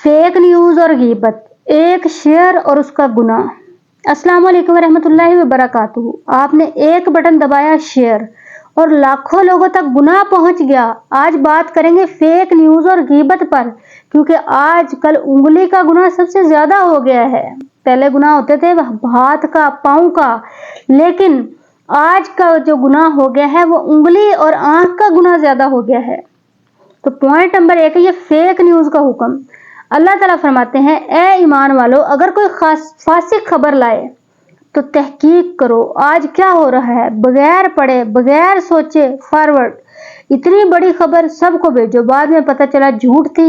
Fake news और गीबत, एक share और उसका गुनाह। अस्सलाम वालेकुम रहमतुल्लाहि व बरकातुहू। आपने एक बटन दबाया शेयर और लाखों लोगों तक गुनाह पहुंच गया। आज बात करेंगे फेक न्यूज और गीबत पर, क्योंकि आजकल उंगली का गुनाह सबसे ज्यादा हो गया है। पहले गुनाह होते थे हाथ का, पाँव का, लेकिन आज का जो गुनाह हो गया है वो उंगली और आंख का गुनाह ज्यादा हो गया है। तो पॉइंट नंबर 1 है ये फेक न्यूज का हुक्म। अल्लाह ताला फरमाते हैं, ए ईमान वालों, अगर कोई फासिक खबर लाए तो तहकीक करो आज क्या हो रहा है, बगैर पढ़े बगैर सोचे फॉरवर्ड। इतनी बड़ी खबर सबको भेजो, बाद में पता चला झूठ थी।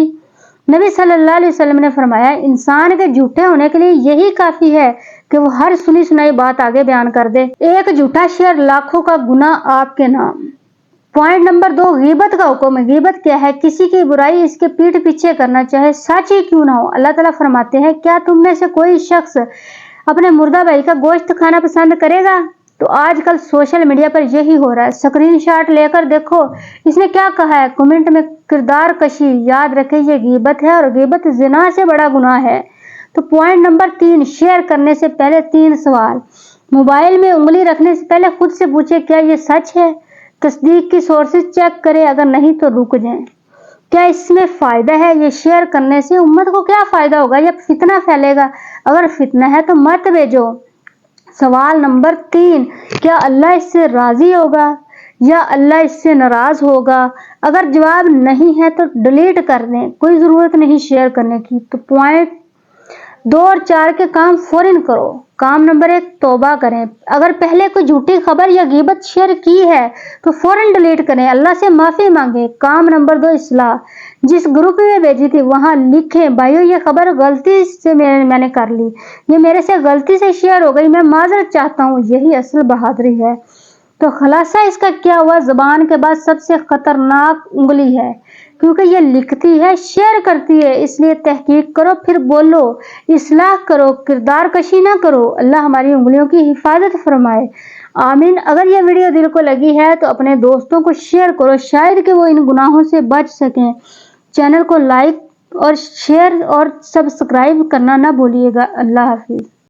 नबी सल्लल्लाहु अलैहि वसल्लम ने फरमाया, इंसान के झूठे होने के लिए यही काफी है कि वो हर सुनी सुनाई बात आगे बयान कर दे। एक झूठा शेयर लाखों का गुनाह आपके नाम। पॉइंट नंबर 2, गीबत का हुक्म है। गीबत क्या है? किसी की बुराई इसके पीठ पीछे करना, चाहे सच ही क्यों ना हो। अल्लाह ताला फरमाते हैं, क्या तुम में से कोई शख्स अपने मुर्दा भाई का गोश्त खाना पसंद करेगा? तो आजकल सोशल मीडिया पर यही हो रहा है। स्क्रीनशॉट लेकर देखो इसने क्या कहा है, कमेंट में किरदार कशी। याद रखें ये गीबत है और गीबत जिना से बड़ा गुनाह है। तो पॉइंट नंबर 3, शेयर करने से पहले 3 सवाल। मोबाइल में उंगली रखने से पहले खुद से पूछे, क्या ये सच है? तस्दीक की सोर्सेज चेक करें, अगर नहीं तो रुक जाएं। क्या इसमें फायदा है? ये शेयर करने से उम्मत को क्या फायदा होगा या फितना फैलेगा? अगर फितना है तो मत भेजो। सवाल नंबर 3, क्या अल्लाह इससे राजी होगा या अल्लाह इससे नाराज होगा? अगर जवाब नहीं है तो डिलीट कर दें, कोई जरूरत नहीं शेयर करने की। तो पॉइंट 2 और 4 के काम फौरन करो। काम नंबर 1, तौबा करें। अगर पहले कोई झूठी खबर या गीबत शेयर की है तो फौरन डिलीट करें, अल्लाह से माफी मांगे। काम नंबर 2, इस्लाह। जिस ग्रुप में भेजी थी वहां लिखें, भाइयों ये खबर गलती से मैंने कर ली, ये मेरे से गलती से शेयर हो गई, मैं माजरत चाहता हूँ। यही असल बहादुरी है। तो खुलासा इसका क्या हुआ? जुबान के बाद सबसे खतरनाक उंगली है, क्योंकि ये लिखती है, शेयर करती है। इसलिए तहकीक करो फिर बोलो, इस्लाह करो, किरदार कशी ना करो। अल्लाह हमारी उंगलियों की हिफाजत फरमाए, आमीन। अगर ये वीडियो दिल को लगी है तो अपने दोस्तों को शेयर करो, शायद कि वो इन गुनाहों से बच सकें। चैनल को लाइक और शेयर और सब्सक्राइब करना ना भूलिएगा। अल्लाह हाफिज।